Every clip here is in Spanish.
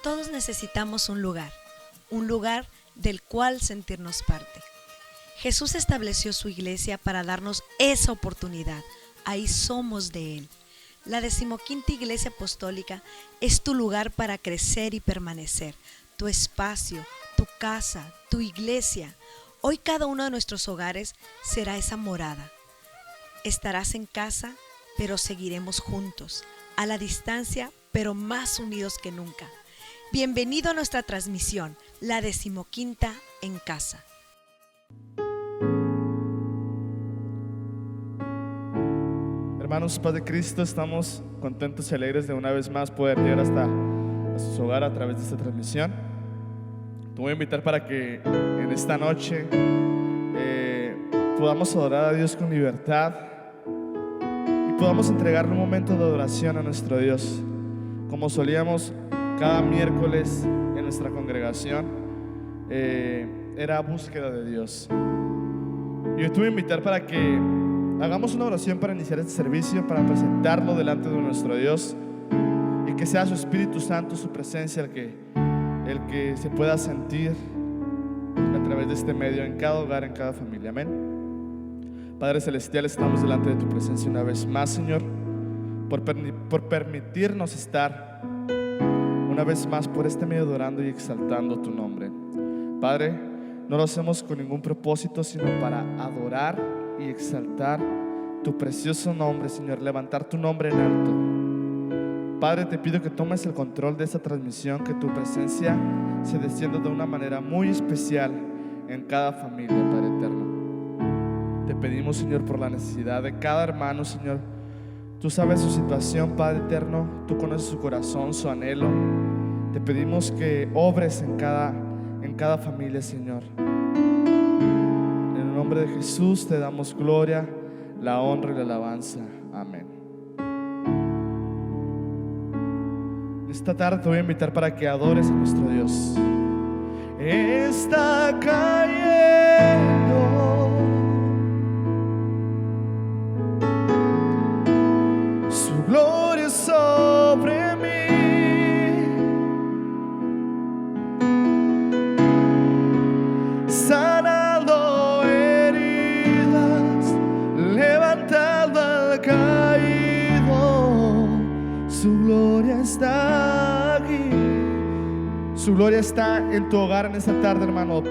Todos necesitamos un lugar del cual sentirnos parte. Jesús estableció su iglesia para darnos esa oportunidad. Ahí somos de Él. La 15ª Iglesia Apostólica es tu lugar para crecer y permanecer, tu espacio, tu casa, tu iglesia. Hoy cada uno de nuestros hogares será esa morada. Estarás en casa, pero seguiremos juntos, a la distancia, pero más unidos que nunca. Bienvenido a nuestra transmisión, la 15ª en casa. Hermanos, paz de Cristo, estamos contentos y alegres de una vez más poder llegar hasta a sus hogares a través de esta transmisión. Te voy a invitar para que en esta noche podamos adorar a Dios con libertad y podamos entregarle un momento de adoración a nuestro Dios, como solíamos cada miércoles en nuestra congregación. Era búsqueda de Dios. Y yo te voy a invitar para que hagamos una oración para iniciar este servicio, para presentarlo delante de nuestro Dios y que sea su Espíritu Santo, su presencia, el que se pueda sentir a través de este medio en cada hogar, en cada familia. Amén. Padre Celestial, estamos delante de tu presencia una vez más, Señor, por permitirnos estar una vez más por este medio adorando y exaltando tu nombre. Padre, no lo hacemos con ningún propósito, sino para adorar y exaltar tu precioso nombre, Señor, levantar tu nombre en alto. Padre, te pido que tomes el control de esta transmisión, que tu presencia se descienda de una manera muy especial en cada familia, Padre eterno. Te pedimos, Señor, por la necesidad de cada hermano, Señor. Tú sabes su situación, Padre eterno, tú conoces su corazón, su anhelo. Te pedimos que obres en cada familia, Señor. En el nombre de Jesús te damos gloria, la honra y la alabanza. Amén. Esta tarde te voy a invitar para que adores a nuestro Dios. Está cayendo su gloria sobre mí. Sanando heridas, levantando al caído. Su gloria está aquí. Su gloria está en tu hogar en esta tarde, hermano.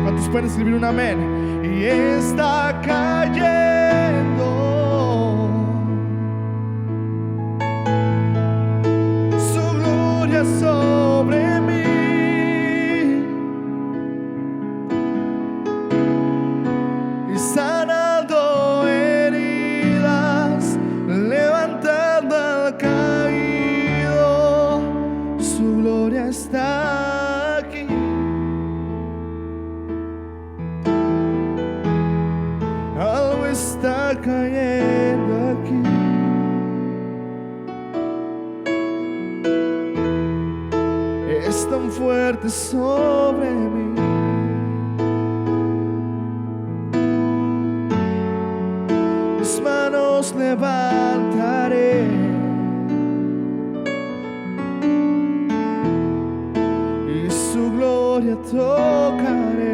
¿Cuántos pueden escribir un amén? Y está cayendo su gloria sobre mí. Sanando heridas, levantando al caído. Su gloria está aquí. Algo está cayendo aquí. Es tan fuerte sobre mí. Manos levantaré y su gloria tocaré.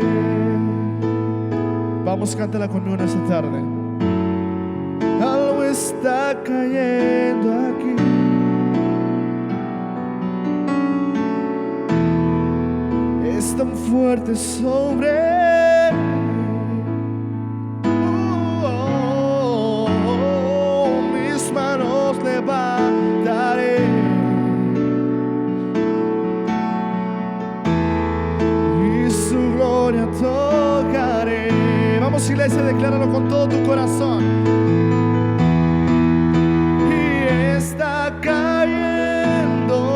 Vamos, cántala conmigo esta tarde. Algo está cayendo aquí. Es tan fuerte sobre mí. Manos levantaré y su gloria tocaré. Vamos, iglesia, decláralo con todo tu corazón. Y está cayendo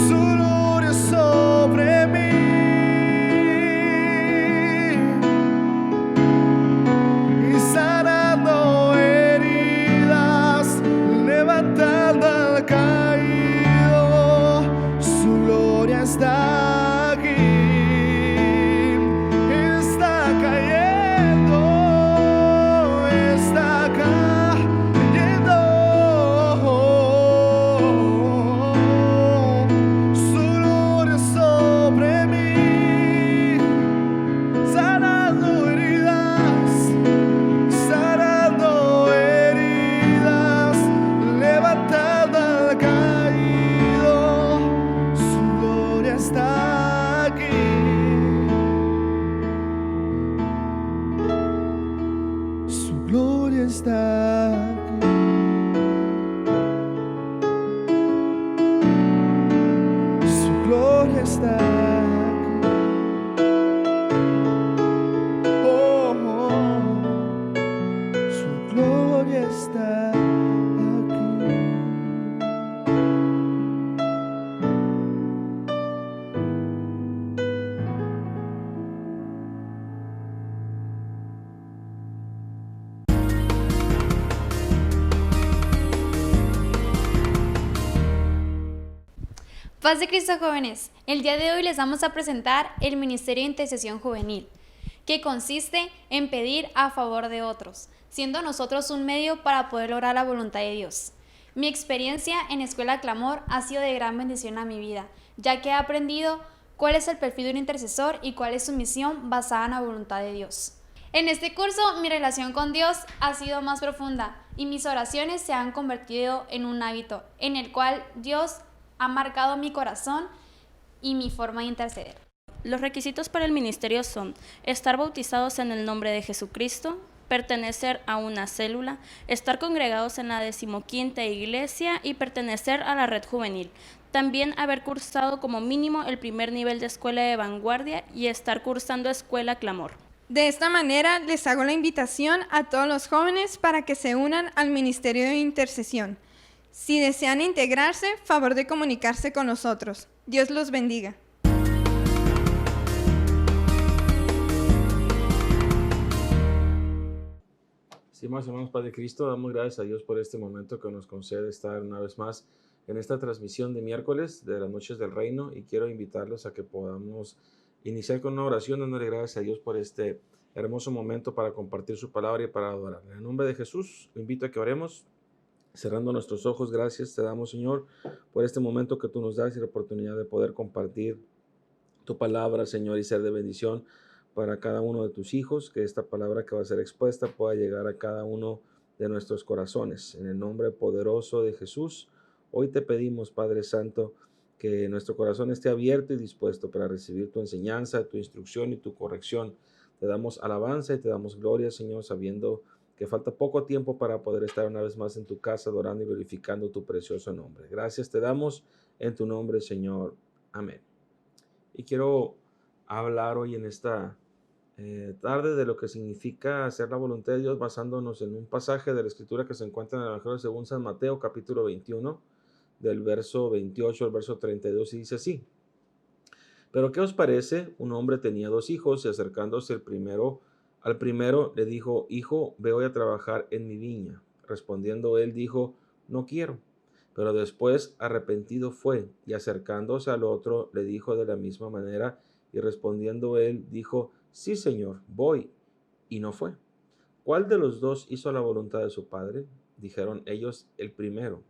su gloria sobre mí. Está aquí, está cayendo está aquí. Su gloria está aquí. Su gloria está aquí. Oh, oh, su gloria está aquí. Paz de Cristo, jóvenes. El día de hoy les vamos a presentar el Ministerio de Intercesión Juvenil, que consiste en pedir a favor de otros, siendo nosotros un medio para poder lograr la voluntad de Dios. Mi experiencia en Escuela Clamor ha sido de gran bendición a mi vida, ya que he aprendido cuál es el perfil de un intercesor y cuál es su misión basada en la voluntad de Dios. En este curso, mi relación con Dios ha sido más profunda y mis oraciones se han convertido en un hábito en el cual Dios ha marcado mi corazón y mi forma de interceder. Los requisitos para el ministerio son estar bautizados en el nombre de Jesucristo, pertenecer a una célula, estar congregados en la 15ª iglesia y pertenecer a la red juvenil. También haber cursado como mínimo el primer nivel de escuela de vanguardia y estar cursando escuela Clamor. De esta manera les hago la invitación a todos los jóvenes para que se unan al Ministerio de Intercesión. Si desean integrarse, favor de comunicarse con nosotros. Dios los bendiga. Estimados hermanos, Padre Cristo, damos gracias a Dios por este momento que nos concede estar una vez más en esta transmisión de miércoles de las Noches del Reino, y quiero invitarlos a que podamos iniciar con una oración dándole gracias a Dios por este hermoso momento para compartir su palabra y para adorarle. En el nombre de Jesús, lo invito a que oremos. Cerrando nuestros ojos, gracias te damos, Señor, por este momento que tú nos das y la oportunidad de poder compartir tu palabra, Señor, y ser de bendición para cada uno de tus hijos, que esta palabra que va a ser expuesta pueda llegar a cada uno de nuestros corazones. En el nombre poderoso de Jesús, hoy te pedimos, Padre Santo, que nuestro corazón esté abierto y dispuesto para recibir tu enseñanza, tu instrucción y tu corrección. Te damos alabanza y te damos gloria, Señor, sabiendo que falta poco tiempo para poder estar una vez más en tu casa adorando y glorificando tu precioso nombre. Gracias te damos en tu nombre, Señor. Amén. Y quiero hablar hoy en esta tarde de lo que significa hacer la voluntad de Dios, basándonos en un pasaje de la Escritura que se encuentra en el Evangelio según San Mateo, capítulo 21, del verso 28 al verso 32, y dice así: ¿Pero qué os parece? Un hombre tenía 2 hijos, y acercándose al primero le dijo: Hijo, ve hoy a trabajar en mi viña. Respondiendo él dijo: No quiero. Pero después arrepentido fue, y acercándose al otro le dijo de la misma manera, y respondiendo él dijo: Sí, Señor, voy. Y no fue. ¿Cuál de los 2 hizo la voluntad de su padre? Dijeron ellos: El primero.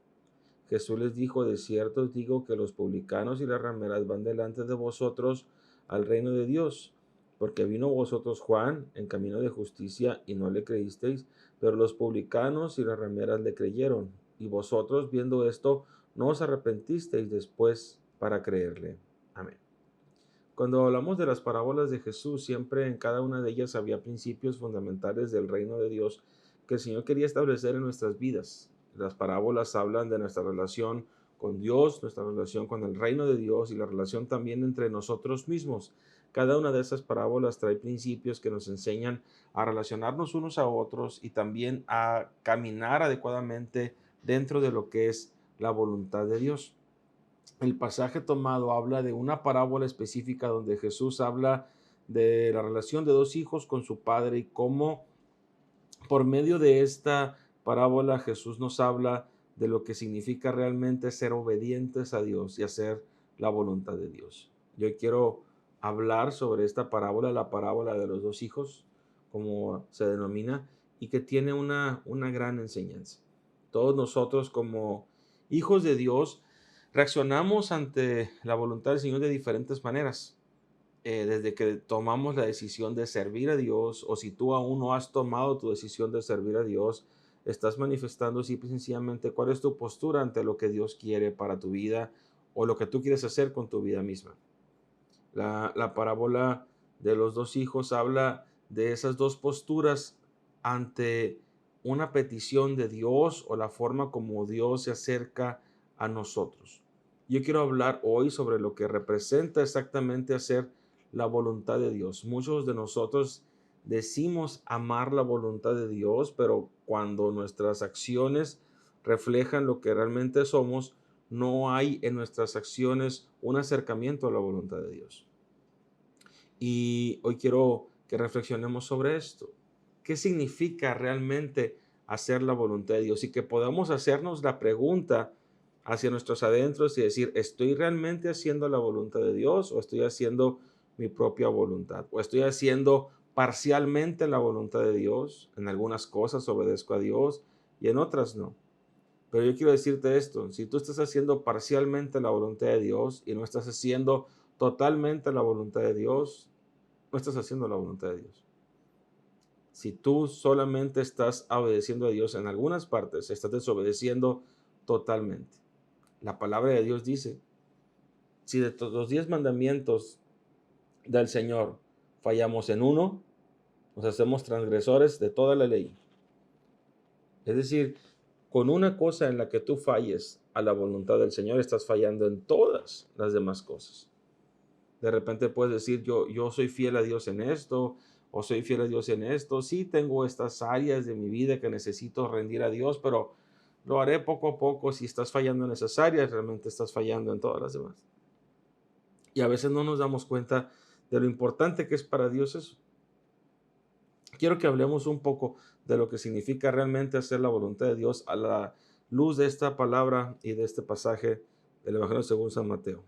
Jesús les dijo: De cierto os digo que los publicanos y las rameras van delante de vosotros al reino de Dios. Porque vino vosotros Juan en camino de justicia y no le creísteis, pero los publicanos y las rameras le creyeron. Y vosotros, viendo esto, no os arrepentisteis después para creerle. Amén. Cuando hablamos de las parábolas de Jesús, siempre en cada una de ellas había principios fundamentales del reino de Dios que el Señor quería establecer en nuestras vidas. Las parábolas hablan de nuestra relación con Dios, nuestra relación con el reino de Dios y la relación también entre nosotros mismos. Cada una de esas parábolas trae principios que nos enseñan a relacionarnos unos a otros y también a caminar adecuadamente dentro de lo que es la voluntad de Dios. El pasaje tomado habla de una parábola específica donde Jesús habla de la relación de 2 hijos con su padre y cómo por medio de esta parábola Jesús nos habla de lo que significa realmente ser obedientes a Dios y hacer la voluntad de Dios. Yo quiero hablar sobre esta parábola, la parábola de los 2 hijos, como se denomina, y que tiene una gran enseñanza. Todos nosotros como hijos de Dios reaccionamos ante la voluntad del Señor de diferentes maneras. Desde que tomamos la decisión de servir a Dios, o si tú aún no has tomado tu decisión de servir a Dios, estás manifestando simple y sencillamente cuál es tu postura ante lo que Dios quiere para tu vida o lo que tú quieres hacer con tu vida misma. La parábola de los dos hijos habla de esas dos posturas ante una petición de Dios o la forma como Dios se acerca a nosotros. Yo quiero hablar hoy sobre lo que representa exactamente hacer la voluntad de Dios. Muchos de nosotros decimos amar la voluntad de Dios, pero cuando nuestras acciones reflejan lo que realmente somos, no hay en nuestras acciones un acercamiento a la voluntad de Dios. Y hoy quiero que reflexionemos sobre esto. ¿Qué significa realmente hacer la voluntad de Dios? Y que podamos hacernos la pregunta hacia nuestros adentros y decir, ¿estoy realmente haciendo la voluntad de Dios o estoy haciendo mi propia voluntad? ¿O estoy haciendo parcialmente la voluntad de Dios? En algunas cosas obedezco a Dios y en otras no. Pero yo quiero decirte esto, si tú estás haciendo parcialmente la voluntad de Dios y no estás haciendo totalmente la voluntad de Dios, no estás haciendo la voluntad de Dios. Si tú solamente estás obedeciendo a Dios en algunas partes, estás desobedeciendo totalmente. La palabra de Dios dice, si de los 10 mandamientos del Señor fallamos en uno, nos hacemos transgresores de toda la ley. Es decir, con una cosa en la que tú falles a la voluntad del Señor, estás fallando en todas las demás cosas. De repente puedes decir, yo soy fiel a Dios en esto, o soy fiel a Dios en esto. Sí tengo estas áreas de mi vida que necesito rendir a Dios, pero lo haré poco a poco. Si estás fallando en esas áreas, realmente estás fallando en todas las demás. Y a veces no nos damos cuenta de lo importante que es para Dios eso. Quiero que hablemos un poco de lo que significa realmente hacer la voluntad de Dios a la luz de esta palabra y de este pasaje del Evangelio según San Mateo.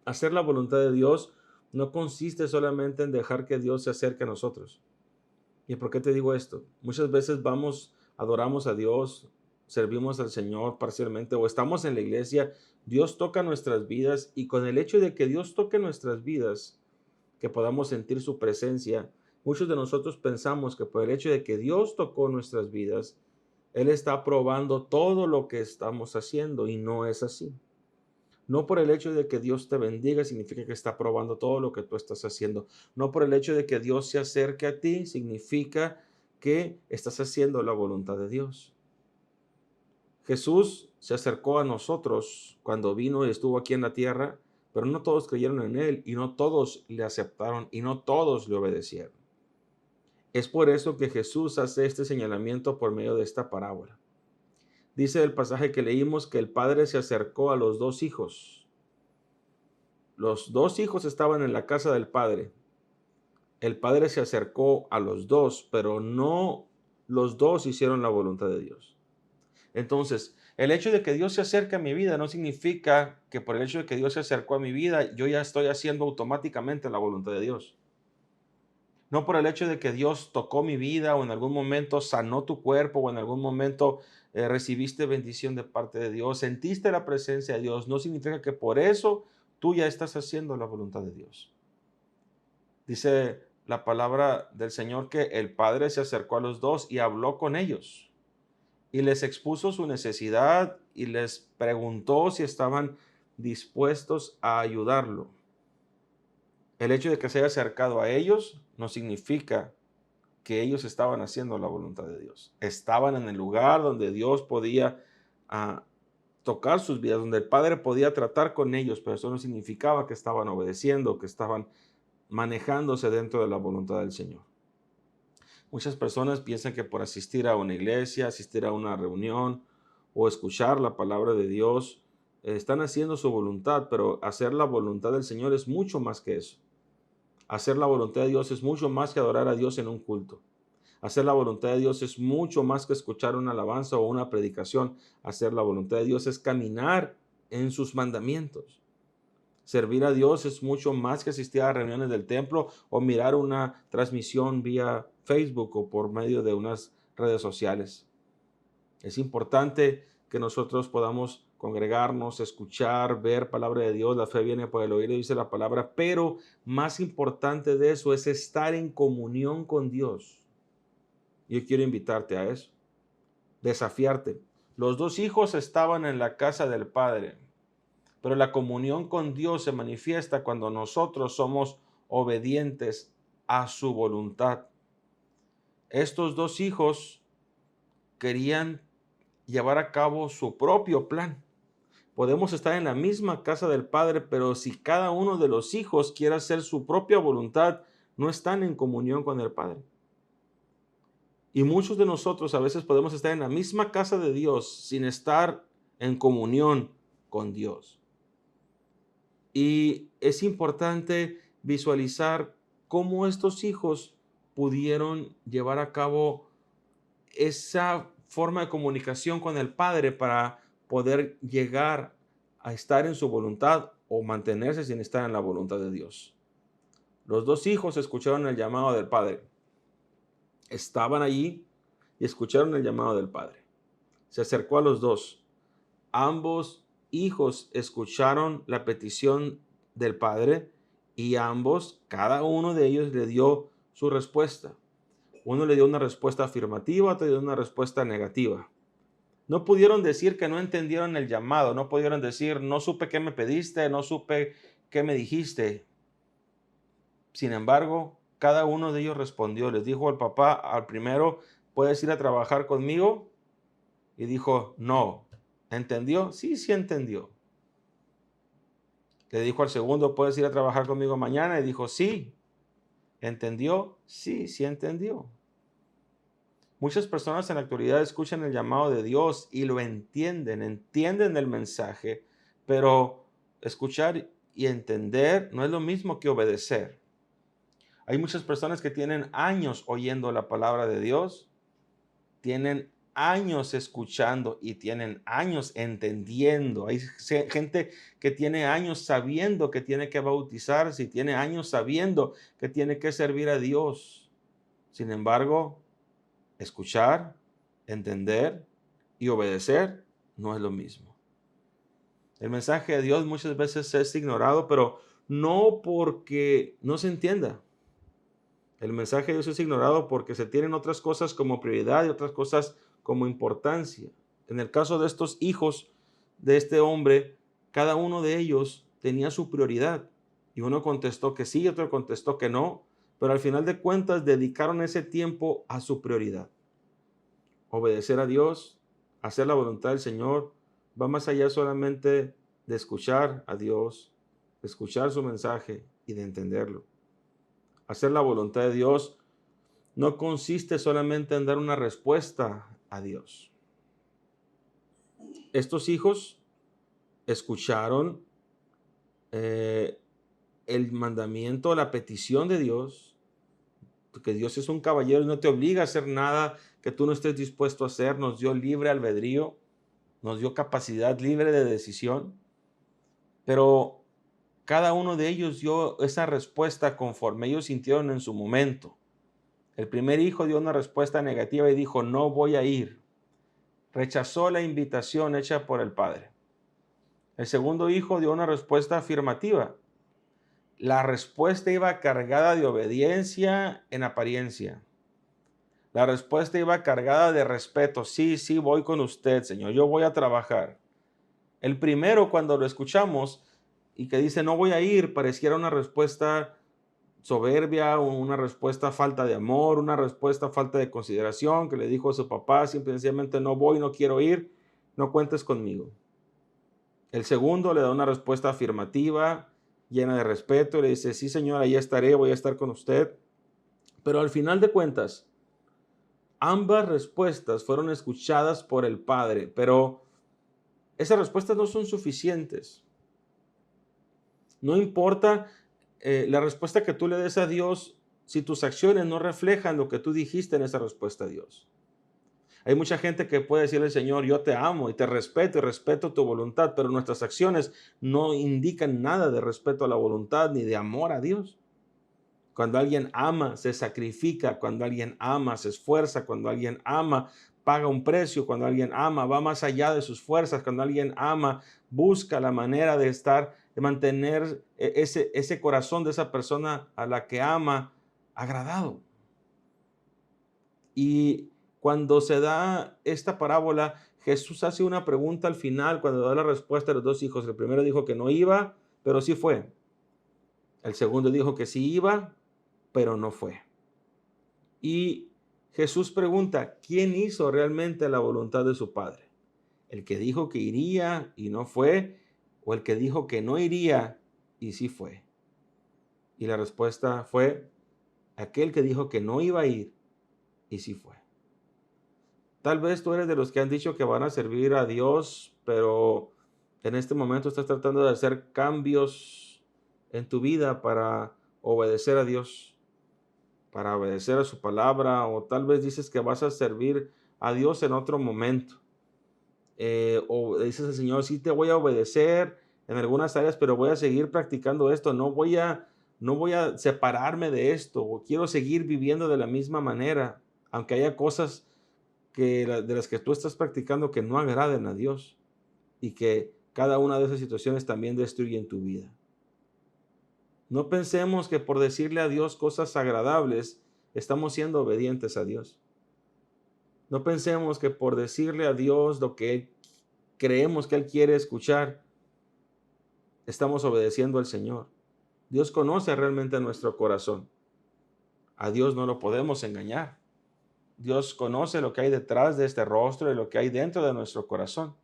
Hacer la voluntad de Dios no consiste solamente en dejar que Dios se acerque a nosotros. ¿Y por qué te digo esto? Muchas veces adoramos a Dios, servimos al Señor parcialmente o estamos en la iglesia, Dios toca nuestras vidas y con el hecho de que Dios toque nuestras vidas, que podamos sentir su presencia, muchos de nosotros pensamos que por el hecho de que Dios tocó nuestras vidas, Él está aprobando todo lo que estamos haciendo y no es así. No por el hecho de que Dios te bendiga significa que está aprobando todo lo que tú estás haciendo. No por el hecho de que Dios se acerque a ti significa que estás haciendo la voluntad de Dios. Jesús se acercó a nosotros cuando vino y estuvo aquí en la tierra, pero no todos creyeron en Él y no todos le aceptaron y no todos le obedecieron. Es por eso que Jesús hace este señalamiento por medio de esta parábola. Dice el pasaje que leímos que el padre se acercó a los dos hijos. Los dos hijos estaban en la casa del padre. El padre se acercó a los dos, pero no los dos hicieron la voluntad de Dios. Entonces, el hecho de que Dios se acerque a mi vida no significa que por el hecho de que Dios se acercó a mi vida, yo ya estoy haciendo automáticamente la voluntad de Dios. No por el hecho de que Dios tocó mi vida o en algún momento sanó tu cuerpo o en algún momento recibiste bendición de parte de Dios, sentiste la presencia de Dios, no significa que por eso tú ya estás haciendo la voluntad de Dios. Dice la palabra del Señor que el Padre se acercó a los dos y habló con ellos y les expuso su necesidad y les preguntó si estaban dispuestos a ayudarlo. El hecho de que se haya acercado a ellos no significa que ellos estaban haciendo la voluntad de Dios. Estaban en el lugar donde Dios podía tocar sus vidas, donde el Padre podía tratar con ellos, pero eso no significaba que estaban obedeciendo, que estaban manejándose dentro de la voluntad del Señor. Muchas personas piensan que por asistir a una iglesia, asistir a una reunión o escuchar la palabra de Dios, están haciendo su voluntad, pero hacer la voluntad del Señor es mucho más que eso. Hacer la voluntad de Dios es mucho más que adorar a Dios en un culto. Hacer la voluntad de Dios es mucho más que escuchar una alabanza o una predicación. Hacer la voluntad de Dios es caminar en sus mandamientos. Servir a Dios es mucho más que asistir a reuniones del templo o mirar una transmisión vía Facebook o por medio de unas redes sociales. Es importante que nosotros podamos congregarnos, escuchar, ver palabra de Dios. La fe viene por el oír, dice la palabra, pero más importante de eso es estar en comunión con Dios. Yo quiero invitarte a eso, desafiarte. Los dos hijos estaban en la casa del padre. Pero la comunión con Dios se manifiesta cuando nosotros somos obedientes a su voluntad. Estos dos hijos querían llevar a cabo su propio plan. Podemos estar en la misma casa del Padre, pero si cada uno de los hijos quiere hacer su propia voluntad, no están en comunión con el Padre. Y muchos de nosotros a veces podemos estar en la misma casa de Dios sin estar en comunión con Dios. Y es importante visualizar cómo estos hijos pudieron llevar a cabo esa forma de comunicación con el Padre para poder llegar a estar en su voluntad o mantenerse sin estar en la voluntad de Dios. Los dos hijos escucharon el llamado del Padre. Estaban allí y escucharon el llamado del Padre. Se acercó a los dos. Ambos hijos escucharon la petición del Padre y ambos, cada uno de ellos le dio su respuesta. Uno le dio una respuesta afirmativa, otro le dio una respuesta negativa. No pudieron decir que no entendieron el llamado, no pudieron decir, no supe qué me pediste, no supe qué me dijiste. Sin embargo, cada uno de ellos respondió, les dijo al papá, al primero, ¿puedes ir a trabajar conmigo? Y dijo, no. ¿Entendió? Sí, sí entendió. Le dijo al segundo, ¿puedes ir a trabajar conmigo mañana? Y dijo, sí. ¿Entendió? Sí, sí entendió. Muchas personas en la actualidad escuchan el llamado de Dios y lo entienden el mensaje, pero escuchar y entender no es lo mismo que obedecer. Hay muchas personas que tienen años oyendo la palabra de Dios, tienen años escuchando y tienen años entendiendo. Hay gente que tiene años sabiendo que tiene que bautizarse y tiene años sabiendo que tiene que servir a Dios. Sin embargo, escuchar, entender y obedecer no es lo mismo. El mensaje de Dios muchas veces es ignorado, pero no porque no se entienda. El mensaje de Dios es ignorado porque se tienen otras cosas como prioridad y otras cosas como importancia. En el caso de estos hijos de este hombre, cada uno de ellos tenía su prioridad. Y uno contestó que sí, otro contestó que no, pero al final de cuentas dedicaron ese tiempo a su prioridad. Obedecer a Dios, hacer la voluntad del Señor, va más allá solamente de escuchar a Dios, de escuchar su mensaje y de entenderlo. Hacer la voluntad de Dios no consiste solamente en dar una respuesta a Dios. Estos hijos escucharon el mandamiento, la petición de Dios, porque Dios es un caballero y no te obliga a hacer nada que tú no estés dispuesto a hacer. Nos dio libre albedrío, nos dio capacidad libre de decisión, pero cada uno de ellos dio esa respuesta conforme ellos sintieron en su momento. El primer hijo dio una respuesta negativa y dijo, no voy a ir. Rechazó la invitación hecha por el padre. El segundo hijo dio una respuesta afirmativa. La respuesta iba cargada de obediencia en apariencia. La respuesta iba cargada de respeto. Sí, sí, voy con usted, Señor. Yo voy a trabajar. El primero, cuando lo escuchamos y que dice no voy a ir, pareciera una respuesta soberbia, una respuesta falta de amor, una respuesta falta de consideración, que le dijo a su papá simplemente no voy, no quiero ir, no cuentes conmigo. El segundo le da una respuesta afirmativa, llena de respeto, y le dice, sí señor, ahí estaré, voy a estar con usted. Pero al final de cuentas, ambas respuestas fueron escuchadas por el Padre, pero esas respuestas no son suficientes. No importa la respuesta que tú le des a Dios si tus acciones no reflejan lo que tú dijiste en esa respuesta a Dios. Hay mucha gente que puede decirle al Señor, yo te amo y te respeto y respeto tu voluntad, pero nuestras acciones no indican nada de respeto a la voluntad ni de amor a Dios. Cuando alguien ama, se sacrifica. Cuando alguien ama, se esfuerza. Cuando alguien ama, paga un precio. Cuando alguien ama, va más allá de sus fuerzas. Cuando alguien ama, busca la manera de mantener ese corazón de esa persona a la que ama agradado. Y cuando se da esta parábola, Jesús hace una pregunta al final cuando da la respuesta a los dos hijos. El primero dijo que no iba, pero sí fue. El segundo dijo que sí iba, pero no fue. Y Jesús pregunta, ¿quién hizo realmente la voluntad de su Padre? ¿El que dijo que iría y no fue? ¿O el que dijo que no iría y sí fue? Y la respuesta fue, aquel que dijo que no iba a ir y sí fue. Tal vez tú eres de los que han dicho que van a servir a Dios, pero en este momento estás tratando de hacer cambios en tu vida para obedecer a Dios, para obedecer a su palabra, o tal vez dices que vas a servir a Dios en otro momento. O dices al Señor, sí te voy a obedecer en algunas áreas, pero voy a seguir practicando esto, no voy a separarme de esto, o quiero seguir viviendo de la misma manera, aunque haya cosas de las que tú estás practicando que no agraden a Dios, y que cada una de esas situaciones también destruyen tu vida. No pensemos que por decirle a Dios cosas agradables estamos siendo obedientes a Dios. No pensemos que por decirle a Dios lo que creemos que Él quiere escuchar, estamos obedeciendo al Señor. Dios conoce realmente nuestro corazón. A Dios no lo podemos engañar. Dios conoce lo que hay detrás de este rostro y lo que hay dentro de nuestro corazón.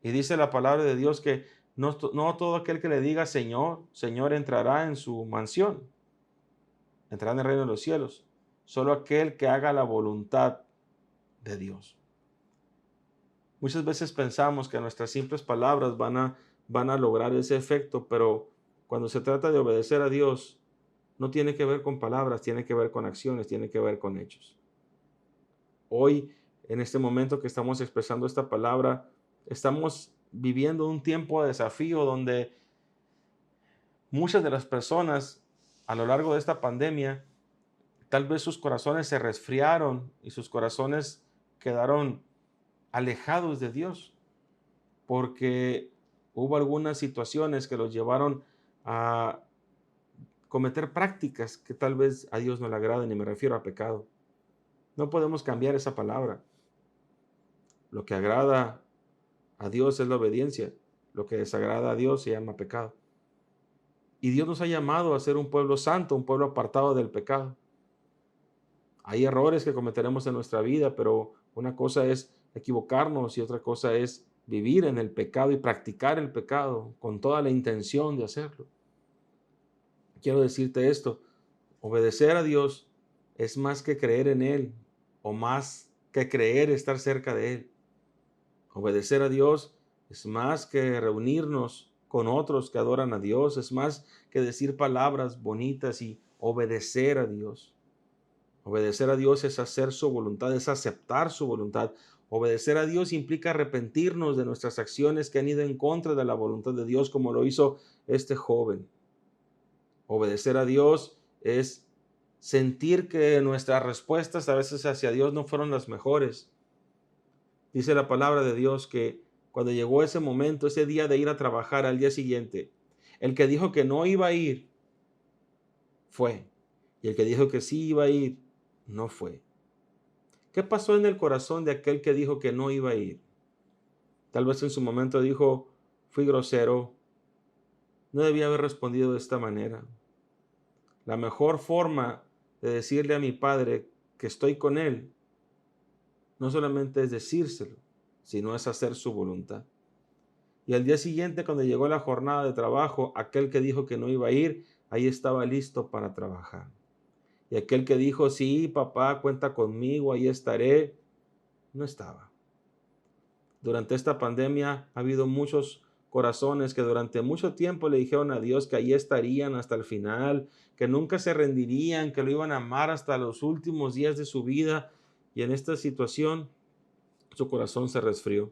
Y dice la palabra de Dios que no todo aquel que le diga Señor, Señor entrará en su mansión, entrará en el reino de los cielos. Solo aquel que haga la voluntad de Dios. Muchas veces pensamos que nuestras simples palabras van a lograr ese efecto, pero cuando se trata de obedecer a Dios, no tiene que ver con palabras, tiene que ver con acciones, tiene que ver con hechos. Hoy, en este momento que estamos expresando esta palabra, estamos viviendo un tiempo de desafío donde muchas de las personas a lo largo de esta pandemia, tal vez sus corazones se resfriaron y sus corazones quedaron alejados de Dios, porque hubo algunas situaciones que los llevaron a cometer prácticas que tal vez a Dios no le agraden, y me refiero a pecado. No podemos cambiar esa palabra. Lo que agrada a Dios es la obediencia. Lo que desagrada a Dios se llama pecado. Y Dios nos ha llamado a ser un pueblo santo, un pueblo apartado del pecado. Hay errores que cometeremos en nuestra vida, pero una cosa es equivocarnos y otra cosa es vivir en el pecado y practicar el pecado con toda la intención de hacerlo. Quiero decirte esto, obedecer a Dios es más que creer en Él o más que creer estar cerca de Él. Obedecer a Dios es más que reunirnos con otros que adoran a Dios, es más que decir palabras bonitas y obedecer a Dios. Obedecer a Dios es hacer su voluntad, es aceptar su voluntad. Obedecer a Dios implica arrepentirnos de nuestras acciones que han ido en contra de la voluntad de Dios, como lo hizo este joven. Obedecer a Dios es sentir que nuestras respuestas a veces hacia Dios no fueron las mejores. Dice la palabra de Dios que cuando llegó ese momento, ese día de ir a trabajar al día siguiente, el que dijo que no iba a ir, fue. Y el que dijo que sí iba a ir, no fue. ¿Qué pasó en el corazón de aquel que dijo que no iba a ir? Tal vez en su momento dijo, fui grosero, no debía haber respondido de esta manera. La mejor forma de decirle a mi padre que estoy con él, no solamente es decírselo, sino es hacer su voluntad. Y al día siguiente, cuando llegó la jornada de trabajo, aquel que dijo que no iba a ir, ahí estaba listo para trabajar. Y aquel que dijo, sí, papá, cuenta conmigo, ahí estaré, no estaba. Durante esta pandemia ha habido muchos corazones que durante mucho tiempo le dijeron a Dios que ahí estarían hasta el final, que nunca se rendirían, que lo iban a amar hasta los últimos días de su vida. Y en esta situación, su corazón se resfrió.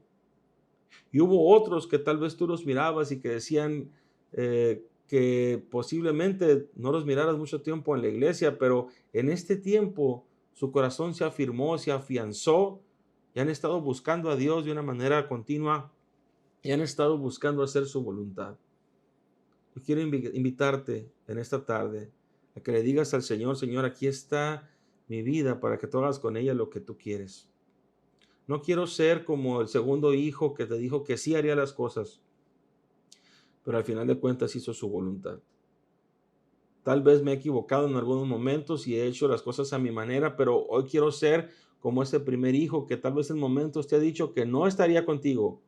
Y hubo otros que tal vez tú los mirabas y que decían que posiblemente no los miraras mucho tiempo en la iglesia, pero en este tiempo su corazón se afirmó, se afianzó y han estado buscando a Dios de una manera continua y han estado buscando hacer su voluntad. Yo quiero invitarte en esta tarde a que le digas al Señor, Señor, aquí está mi vida para que tú hagas con ella lo que tú quieres. No quiero ser como el segundo hijo que te dijo que sí haría las cosas, pero al final de cuentas hizo su voluntad. Tal vez me he equivocado en algunos momentos y he hecho las cosas a mi manera, pero hoy quiero ser como ese primer hijo que tal vez en momentos te ha dicho que no estaría contigo,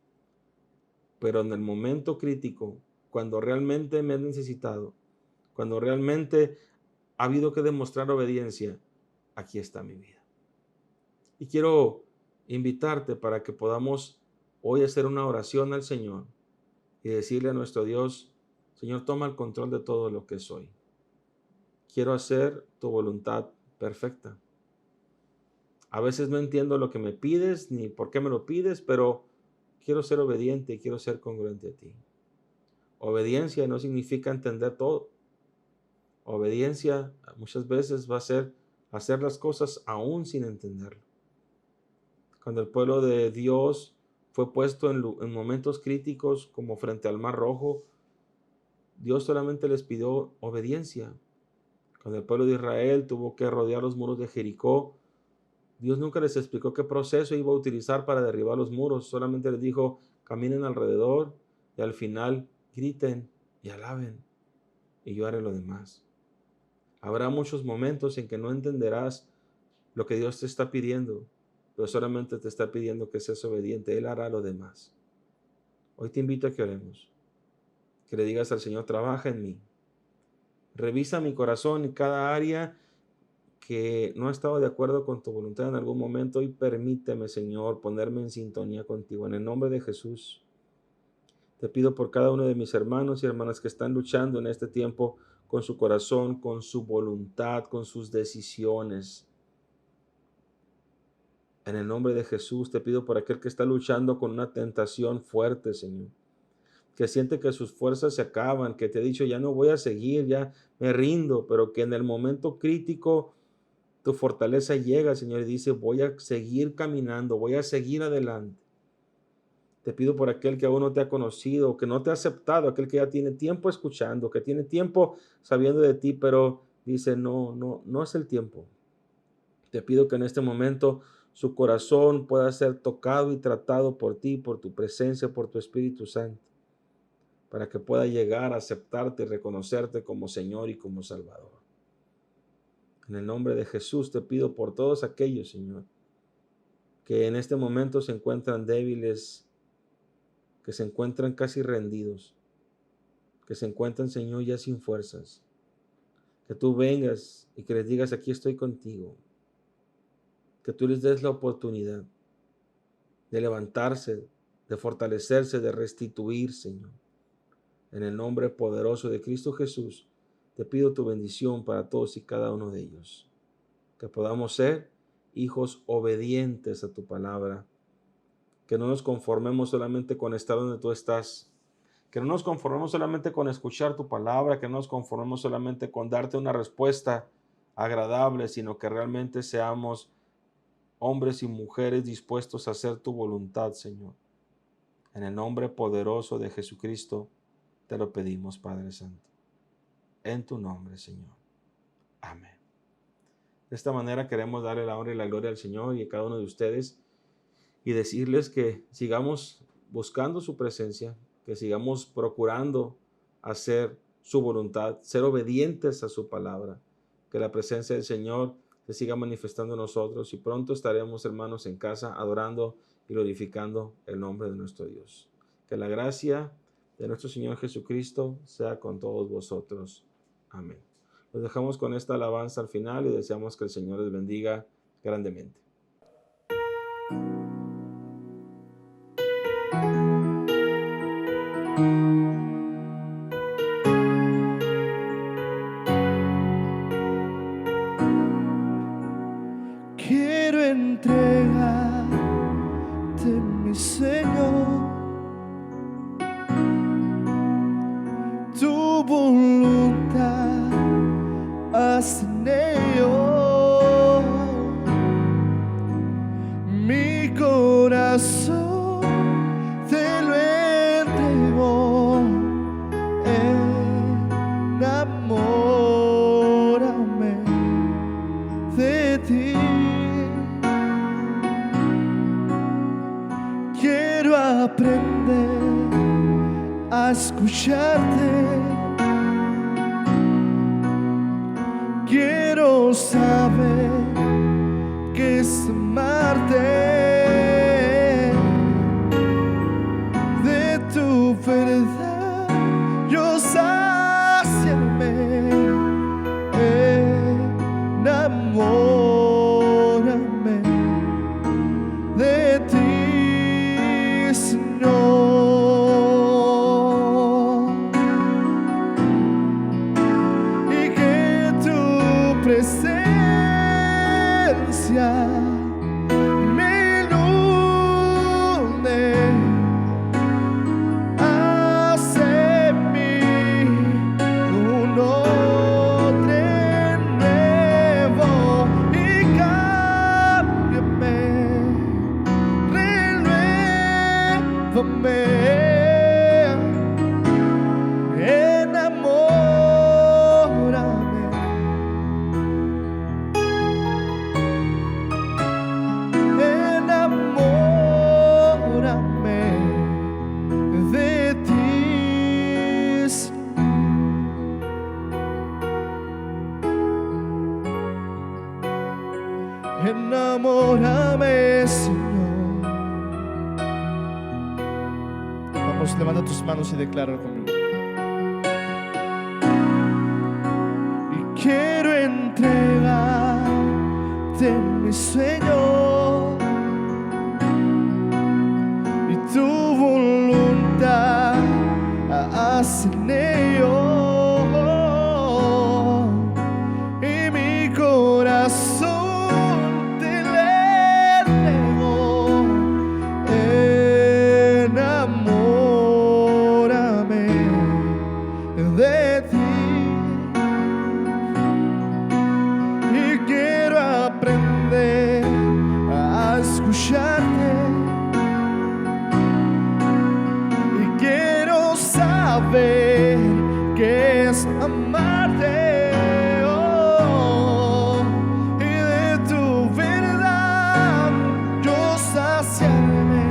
pero en el momento crítico, cuando realmente me has necesitado, cuando realmente ha habido que demostrar obediencia, aquí está mi vida. Y quiero invitarte para que podamos hoy hacer una oración al Señor y decirle a nuestro Dios: Señor, toma el control de todo lo que soy. Quiero hacer tu voluntad perfecta. A veces no entiendo lo que me pides ni por qué me lo pides, pero quiero ser obediente y quiero ser congruente a ti. Obediencia no significa entender todo. Obediencia muchas veces va a ser hacer las cosas aún sin entenderlo. Cuando el pueblo de Dios fue puesto en momentos críticos como frente al Mar Rojo, Dios solamente les pidió obediencia. Cuando el pueblo de Israel tuvo que rodear los muros de Jericó, Dios nunca les explicó qué proceso iba a utilizar para derribar los muros. Solamente les dijo: caminen alrededor y al final griten y alaben y yo haré lo demás. Habrá muchos momentos en que no entenderás lo que Dios te está pidiendo, pero solamente te está pidiendo que seas obediente. Él hará lo demás. Hoy te invito a que oremos, que le digas al Señor: trabaja en mí, revisa mi corazón y cada área que no he estado de acuerdo con tu voluntad en algún momento, y permíteme, Señor, ponerme en sintonía contigo. En el nombre de Jesús, te pido por cada uno de mis hermanos y hermanas que están luchando en este tiempo con su corazón, con su voluntad, con sus decisiones. En el nombre de Jesús te pido por aquel que está luchando con una tentación fuerte, Señor, que siente que sus fuerzas se acaban, que te ha dicho: ya no voy a seguir, ya me rindo, pero que en el momento crítico tu fortaleza llega, Señor, y dice: voy a seguir caminando, voy a seguir adelante. Te pido por aquel que aún no te ha conocido, que no te ha aceptado, aquel que ya tiene tiempo escuchando, que tiene tiempo sabiendo de ti, pero dice: no es el tiempo. Te pido que en este momento su corazón pueda ser tocado y tratado por ti, por tu presencia, por tu Espíritu Santo, para que pueda llegar a aceptarte y reconocerte como Señor y como Salvador. En el nombre de Jesús te pido por todos aquellos, Señor, que en este momento se encuentran débiles, que se encuentran casi rendidos, que se encuentran, Señor, ya sin fuerzas. Que tú vengas y que les digas: aquí estoy contigo. Que tú les des la oportunidad de levantarse, de fortalecerse, de restituir, Señor. En el nombre poderoso de Cristo Jesús, te pido tu bendición para todos y cada uno de ellos. Que podamos ser hijos obedientes a tu palabra. Que no nos conformemos solamente con estar donde tú estás. Que no nos conformemos solamente con escuchar tu palabra. Que no nos conformemos solamente con darte una respuesta agradable, sino que realmente seamos hombres y mujeres dispuestos a hacer tu voluntad, Señor. En el nombre poderoso de Jesucristo te lo pedimos, Padre Santo. En tu nombre, Señor. Amén. De esta manera queremos darle la honra y la gloria al Señor y a cada uno de ustedes y decirles que sigamos buscando su presencia, que sigamos procurando hacer su voluntad, ser obedientes a su palabra, que la presencia del Señor se siga manifestando en nosotros y pronto estaremos, hermanos, en casa adorando y glorificando el nombre de nuestro Dios. Que la gracia de nuestro Señor Jesucristo sea con todos vosotros. Amén. Los dejamos con esta alabanza al final y deseamos que el Señor les bendiga grandemente. Quiero entregarte, mi Señor, tu voluntad, haz en ello mi corazón, te lo entrego, enamórame de ti. escucharte. Quiero saber qué es amarte. De tu verdad yo saciarme. Enamórame de ti, Señor, y que tu presencia me inunde, hace en mí un odre nuevo y cámbiame, renuévame, enamórame, enamórame de ti, enamórame, Señor. Vamos, levanta tus manos y declara conmigo. Y quiero entregarte mi sueño y tu voluntad haz en ello, y mi corazón te le entrego. Enamórame de ti, y quiero aprender a escucharte, y quiero saber qué es amarte. Oh, y de tu verdad yo saciarme.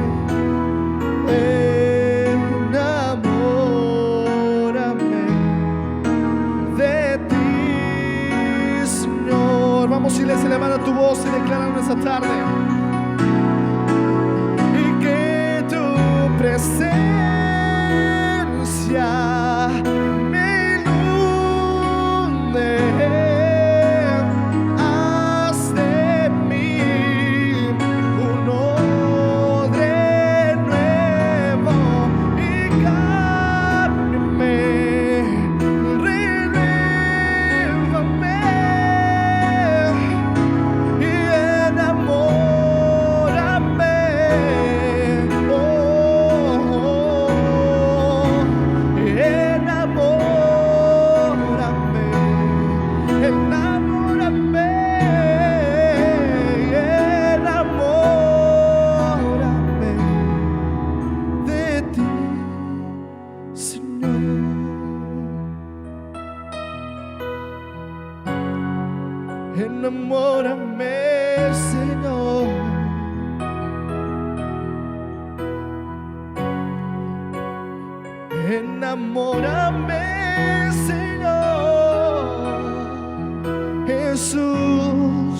Enamórame de ti, Señor. Vamos, iglesia, levanta tu voz y declara en esta tarde. Y que tu presencia me inunde, haz de mí un odre nuevo y cámbiame, renuévame y enamórame. Oh, enamórame, enamórame, enamórame de ti, Señor. Enamórame, Señor. Enamórame, Señor. Jesús,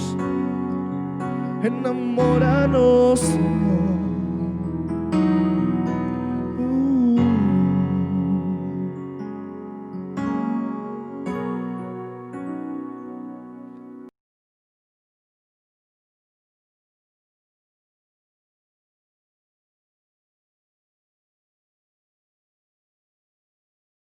enamóranos, Señor.